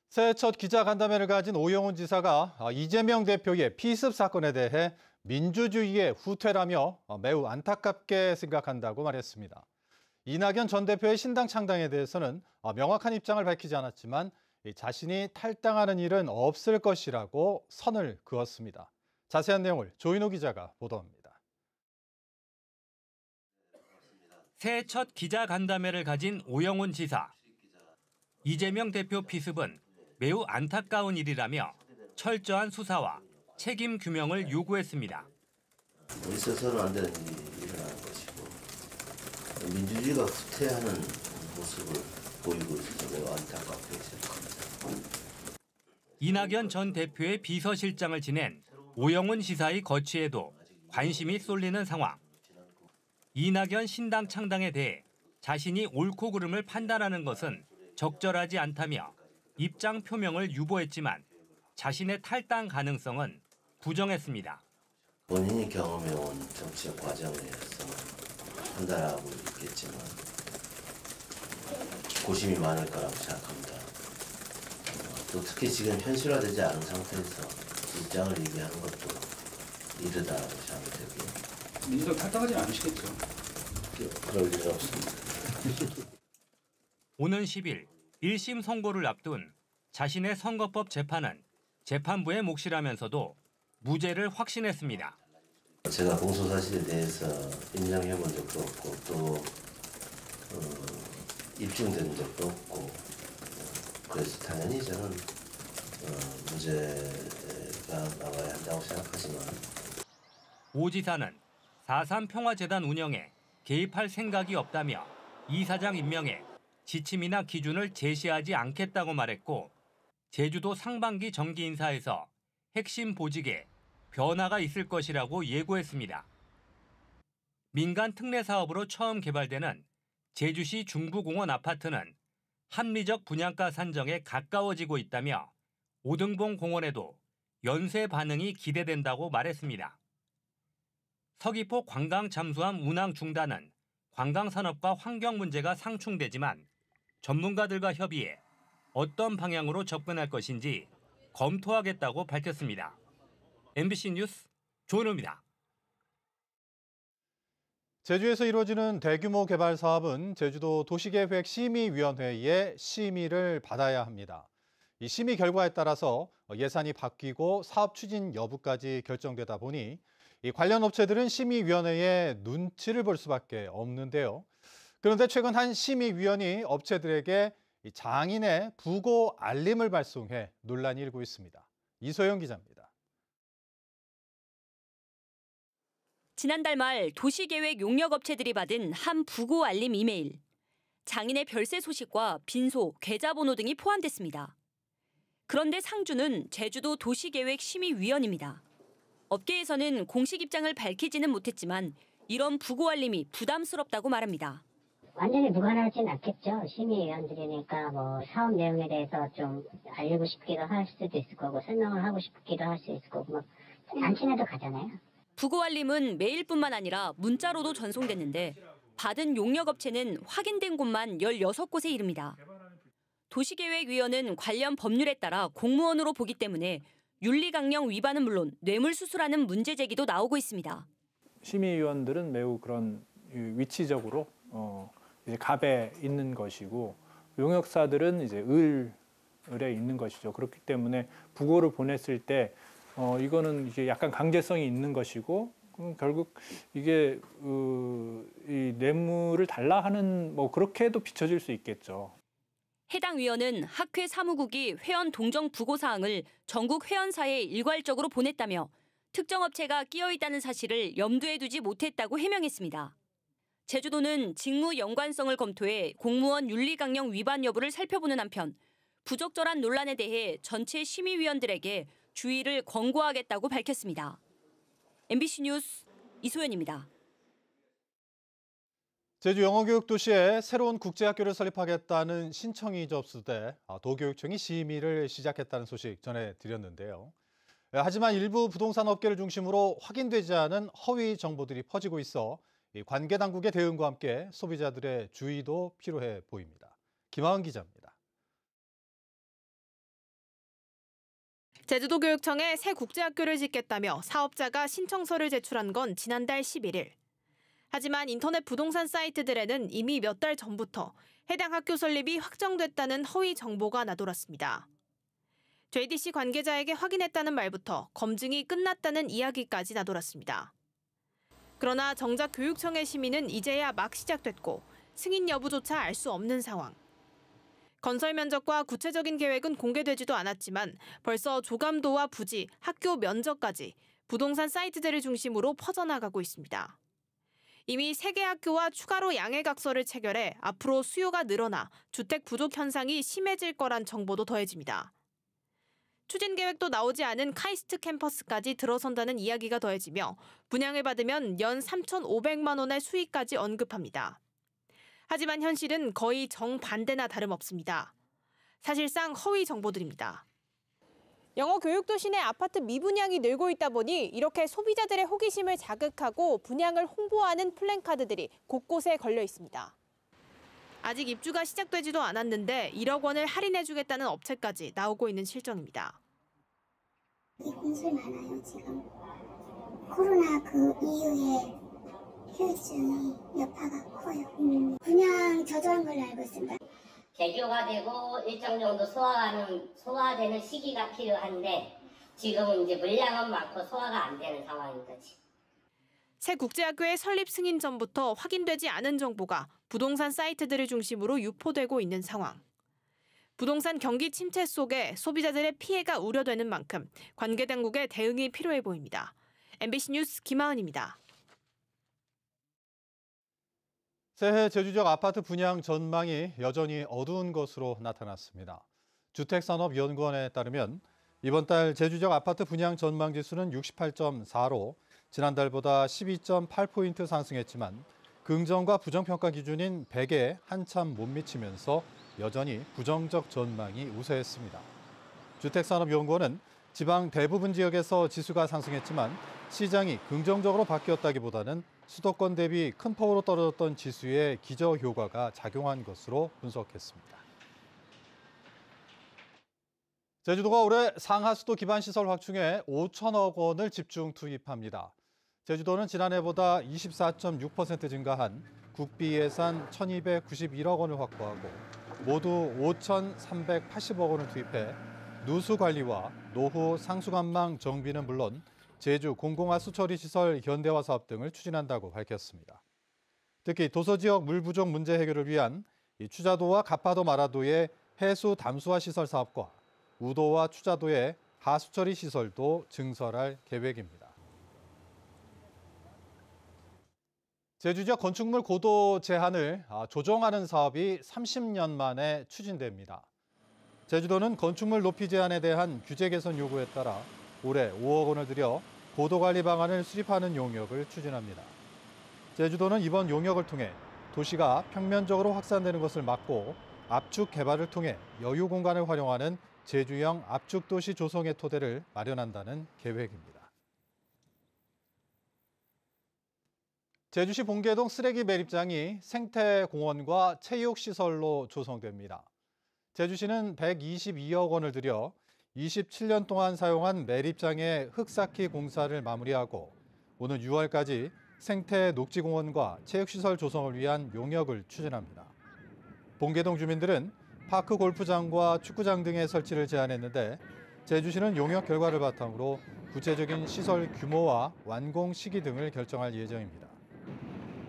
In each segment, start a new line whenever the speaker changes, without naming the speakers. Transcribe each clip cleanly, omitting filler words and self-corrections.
새해 첫 기자간담회를 가진 오영훈 지사가 이재명 대표의 피습 사건에 대해 민주주의의 후퇴라며 매우 안타깝게 생각한다고 말했습니다. 이낙연 전 대표의 신당 창당에 대해서는 명확한 입장을 밝히지 않았지만 자신이 탈당하는 일은 없을 것이라고 선을 그었습니다. 자세한 내용을 조인호 기자가 보도합니다.
새해 첫 기자간담회를 가진 오영훈 지사. 이재명 대표 피습은 매우 안타까운 일이라며 철저한 수사와 책임 규명을 요구했습니다.
있어서는 안 되는 일이 일어나는 것이고 민주주의가 후퇴하는 모습을 보이고 있어서 매우 안타깝게 생각합니다.
이낙연 전 대표의 비서실장을 지낸 오영훈 지사의 거취에도 관심이 쏠리는 상황. 이낙연 신당 창당에 대해 자신이 옳고 그름을 판단하는 것은 적절하지 않다며 입장 표명을 유보했지만 자신의 탈당 가능성은 부정했습니다.
본인이 경험해온 정치적 과정에서 판단하고 있겠지만 고심이 많을 거라고 생각합니다. 또 특히 지금 현실화되지 않은 상태에서 입장을 얘기하는 것도 이르다라고 생각되고요.
민주당 탈당하지는 않으시겠죠?
그럴 일은 없습니다.
오는 10일 1심 선고를 앞둔 자신의 선거법 재판은 재판부의 몫이라면서도 무죄를 확신했습니다.
제가 공소사실에 대해서 인정해본 적도 없고 또 입증된 적도 없고 그래서 당연히 저는 무죄가 나와야 한다고 생각하지만
오 지사는 4.3 평화재단 운영에 개입할 생각이 없다며 이사장 임명에 지침이나 기준을 제시하지 않겠다고 말했고 제주도 상반기 정기 인사에서 핵심 보직에 변화가 있을 것이라고 예고했습니다. 민간 특례 사업으로 처음 개발되는 제주시 중부공원 아파트는 합리적 분양가 산정에 가까워지고 있다며 오등봉 공원에도 연쇄 반응이 기대된다고 말했습니다. 서귀포 관광 잠수함 운항 중단은 관광산업과 환경 문제가 상충되지만 전문가들과 협의해 어떤 방향으로 접근할 것인지 검토하겠다고 밝혔습니다. MBC 뉴스 조인호입니다.
제주에서 이루어지는 대규모 개발 사업은 제주도 도시계획심의위원회의 심의를 받아야 합니다. 이 심의 결과에 따라서 예산이 바뀌고 사업 추진 여부까지 결정되다 보니 이 관련 업체들은 심의위원회의 눈치를 볼 수밖에 없는데요. 그런데 최근 한 심의위원이 업체들에게 장인의 부고 알림을 발송해 논란이 일고 있습니다. 이소영 기자입니다.
지난달 말 도시계획 용역업체들이 받은 한 부고 알림 이메일. 장인의 별세 소식과 빈소, 계좌번호 등이 포함됐습니다. 그런데 상주는 제주도 도시계획심의위원입니다. 업계에서는 공식 입장을 밝히지는 못했지만 이런 부고 알림이 부담스럽다고 말합니다.
완전히 무관하진 않겠죠. 심의위원들이니까 사업 내용에 대해서 좀 알리고 싶기도 할 수도 있을 거고 설명을 하고 싶기도 할 수 있을 거고 안 친해도 가잖아요.
부고 알림은 메일뿐만 아니라 문자로도 전송됐는데 받은 용역업체는 확인된 곳만 16곳에 이릅니다. 도시계획위원은 관련 법률에 따라 공무원으로 보기 때문에 윤리강령 위반은 물론 뇌물수수라는 문제 제기도 나오고 있습니다.
심의위원들은 매우 그런 위치적으로 이제 갑에 있는 것이고 용역사들은 이제 을에 있는 것이죠. 그렇기 때문에 부고를 보냈을 때 이거는 이제 약간 강제성이 있는 것이고 결국 이게 이 뇌물을 달라 하는 그렇게도 비춰질 수 있겠죠.
해당 위원은 학회 사무국이 회원 동정 부고 사항을 전국 회원사에 일괄적으로 보냈다며 특정 업체가 끼어 있다는 사실을 염두에 두지 못했다고 해명했습니다. 제주도는 직무 연관성을 검토해 공무원 윤리강령 위반 여부를 살펴보는 한편 부적절한 논란에 대해 전체 심의위원들에게 주의를 권고하겠다고 밝혔습니다. MBC 뉴스 이소연입니다.
제주 영어교육도시에 새로운 국제학교를 설립하겠다는 신청이 접수돼 도교육청이 심의를 시작했다는 소식 전해드렸는데요. 하지만 일부 부동산 업계를 중심으로 확인되지 않은 허위 정보들이 퍼지고 있어 관계 당국의 대응과 함께 소비자들의 주의도 필요해 보입니다. 김하은 기자입니다.
제주도교육청에 새 국제학교를 짓겠다며 사업자가 신청서를 제출한 건 지난달 11일. 하지만 인터넷 부동산 사이트들에는 이미 몇 달 전부터 해당 학교 설립이 확정됐다는 허위 정보가 나돌았습니다. JDC 관계자에게 확인했다는 말부터 검증이 끝났다는 이야기까지 나돌았습니다. 그러나 정작 교육청의 심의는 이제야 막 시작됐고 승인 여부조차 알 수 없는 상황. 건설 면적과 구체적인 계획은 공개되지도 않았지만 벌써 조감도와 부지, 학교 면적까지 부동산 사이트들을 중심으로 퍼져나가고 있습니다. 이미 3개 학교와 추가로 양해각서를 체결해 앞으로 수요가 늘어나 주택 부족 현상이 심해질 거란 정보도 더해집니다. 추진 계획도 나오지 않은 카이스트 캠퍼스까지 들어선다는 이야기가 더해지며 분양을 받으면 연 3,500만 원의 수익까지 언급합니다. 하지만 현실은 거의 정반대나 다름없습니다. 사실상 허위 정보들입니다. 영어 교육도시 내 아파트 미분양이 늘고 있다 보니 이렇게 소비자들의 호기심을 자극하고 분양을 홍보하는 플랜카드들이 곳곳에 걸려 있습니다. 아직 입주가 시작되지도 않았는데 1억 원을 할인해주겠다는 업체까지 나오고 있는 실정입니다.
혼술 많아요, 지금. 코로나 그 이후에 휴증이 여파가 커요. 그냥 저조한 걸로 알고 있습니다.
개교가 되고 일정 정도 소화되는 시기가 필요한데 지금은 이제 물량은 많고 소화가 안 되는 상황인 거지.
새 국제학교의 설립 승인 전부터 확인되지 않은 정보가 부동산 사이트들을 중심으로 유포되고 있는 상황. 부동산 경기 침체 속에 소비자들의 피해가 우려되는 만큼 관계 당국의 대응이 필요해 보입니다. MBC 뉴스 김하은입니다.
새해 제주지역 아파트 분양 전망이 여전히 어두운 것으로 나타났습니다. 주택산업연구원에 따르면 이번 달 제주지역 아파트 분양 전망 지수는 68.4로 지난달보다 12.8포인트 상승했지만 긍정과 부정평가 기준인 100에 한참 못 미치면서 여전히 부정적 전망이 우세했습니다. 주택산업연구원은 지방 대부분 지역에서 지수가 상승했지만 시장이 긍정적으로 바뀌었다기보다는 수도권 대비 큰 폭으로 떨어졌던 지수의 기저효과가 작용한 것으로 분석했습니다. 제주도가 올해 상하수도 기반시설 확충에 5천억 원을 집중 투입합니다. 제주도는 지난해보다 24.6% 증가한 국비 예산 1,291억 원을 확보하고 모두 5,380억 원을 투입해 누수 관리와 노후 상수관망 정비는 물론 제주 공공하수 처리 시설 현대화 사업 등을 추진한다고 밝혔습니다. 특히 도서 지역 물 부족 문제 해결을 위한 추자도와 가파도 마라도의 해수 담수화 시설 사업과 우도와 추자도의 하수 처리 시설도 증설할 계획입니다. 제주 지역 건축물 고도 제한을 조정하는 사업이 30년 만에 추진됩니다. 제주도는 건축물 높이 제한에 대한 규제 개선 요구에 따라 올해 5억 원을 들여 고도관리 방안을 수립하는 용역을 추진합니다. 제주도는 이번 용역을 통해 도시가 평면적으로 확산되는 것을 막고 압축 개발을 통해 여유 공간을 활용하는 제주형 압축도시 조성의 토대를 마련한다는 계획입니다. 제주시 봉계동 쓰레기 매립장이 생태공원과 체육시설로 조성됩니다. 제주시는 122억 원을 들여 27년 동안 사용한 매립장의 흙쌓기 공사를 마무리하고 오는 6월까지 생태 녹지공원과 체육시설 조성을 위한 용역을 추진합니다. 봉계동 주민들은 파크 골프장과 축구장 등의 설치를 제안했는데 제주시는 용역 결과를 바탕으로 구체적인 시설 규모와 완공 시기 등을 결정할 예정입니다.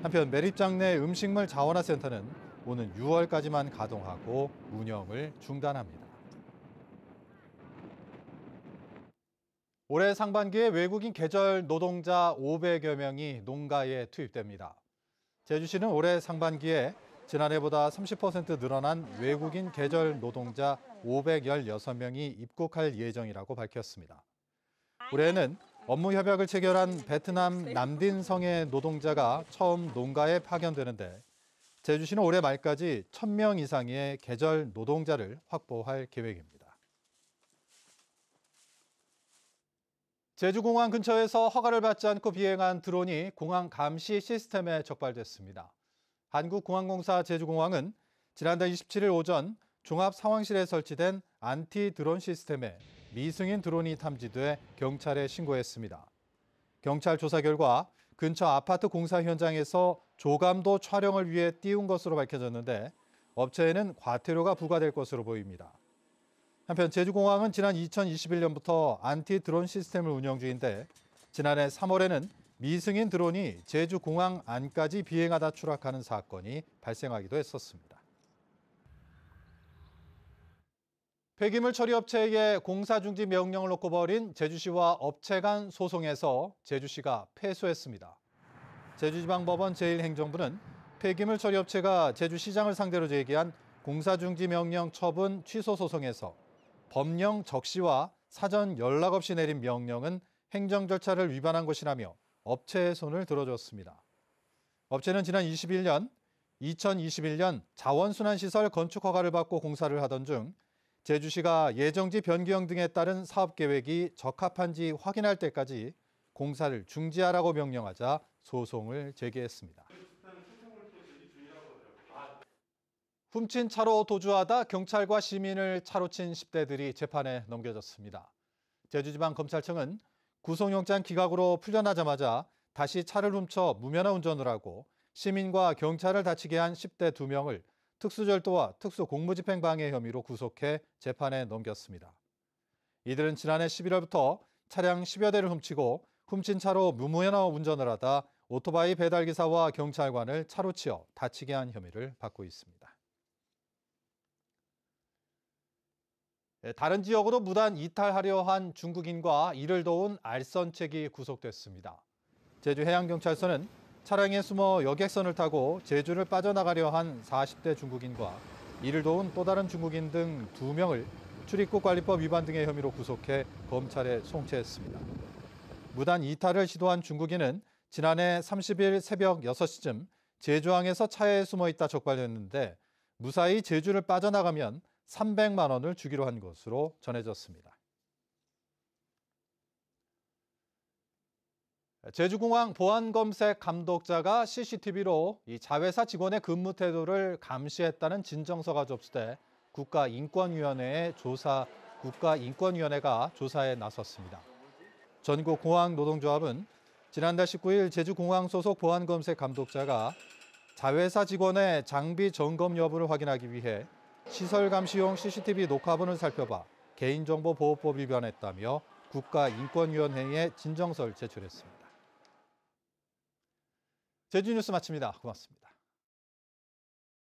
한편 매립장 내 음식물 자원화센터는 오는 6월까지만 가동하고 운영을 중단합니다. 올해 상반기에 외국인 계절 노동자 500여 명이 농가에 투입됩니다. 제주시는 올해 상반기에 지난해보다 30% 늘어난 외국인 계절 노동자 516명이 입국할 예정이라고 밝혔습니다. 올해는 업무 협약을 체결한 베트남 남딘성의 노동자가 처음 농가에 파견되는데 제주시는 올해 말까지 1,000명 이상의 계절 노동자를 확보할 계획입니다. 제주공항 근처에서 허가를 받지 않고 비행한 드론이 공항 감시 시스템에 적발됐습니다. 한국공항공사 제주공항은 지난달 27일 오전 종합상황실에 설치된 안티 드론 시스템에 미승인 드론이 탐지돼 경찰에 신고했습니다. 경찰 조사 결과 근처 아파트 공사 현장에서 조감도 촬영을 위해 띄운 것으로 밝혀졌는데 업체에는 과태료가 부과될 것으로 보입니다. 한편 제주공항은 지난 2021년부터 안티 드론 시스템을 운영 중인데 지난해 3월에는 미승인 드론이 제주공항 안까지 비행하다 추락하는 사건이 발생하기도 했었습니다. 폐기물 처리 업체에게 공사 중지 명령을 놓고 벌인 제주시와 업체 간 소송에서 제주시가 패소했습니다. 제주지방법원 제1행정부는 폐기물 처리 업체가 제주시장을 상대로 제기한 공사 중지 명령 처분 취소 소송에서 법령 적시와 사전 연락 없이 내린 명령은 행정 절차를 위반한 것이라며 업체의 손을 들어줬습니다. 업체는 지난 2021년 자원순환시설 건축 허가를 받고 공사를 하던 중 제주시가 예정지 변경 등에 따른 사업 계획이 적합한지 확인할 때까지 공사를 중지하라고 명령하자 소송을 제기했습니다. 훔친 차로 도주하다 경찰과 시민을 차로 친 10대들이 재판에 넘겨졌습니다. 제주지방검찰청은 구속영장 기각으로 풀려나자마자 다시 차를 훔쳐 무면허 운전을 하고 시민과 경찰을 다치게 한 10대 2명을 특수절도와 특수공무집행방해 혐의로 구속해 재판에 넘겼습니다. 이들은 지난해 11월부터 차량 10여 대를 훔치고 훔친 차로 무면허 운전을 하다 오토바이 배달기사와 경찰관을 차로 치어 다치게 한 혐의를 받고 있습니다. 다른 지역으로 무단 이탈하려 한 중국인과 이를 도운 알선책이 구속됐습니다. 제주해양경찰서는 차량에 숨어 여객선을 타고 제주를 빠져나가려 한 40대 중국인과 이를 도운 또 다른 중국인 등 2명을 출입국 관리법 위반 등의 혐의로 구속해 검찰에 송치했습니다. 무단 이탈을 시도한 중국인은 지난해 30일 새벽 6시쯤 제주항에서 차에 숨어 있다 적발됐는데 무사히 제주를 빠져나가면 300만 원을 주기로 한 것으로 전해졌습니다. 제주공항 보안검색 감독자가 CCTV로 이 자회사 직원의 근무 태도를 감시했다는 진정서가 접수돼 국가인권위원회가 조사에 나섰습니다. 전국공항노동조합은 지난달 19일 제주공항 소속 보안검색 감독자가 자회사 직원의 장비 점검 여부를 확인하기 위해 시설 감시용 CCTV 녹화본을 살펴봐 개인정보보호법 위반했다며 국가인권위원회에 진정서를 제출했습니다. 제주뉴스 마칩니다. 고맙습니다.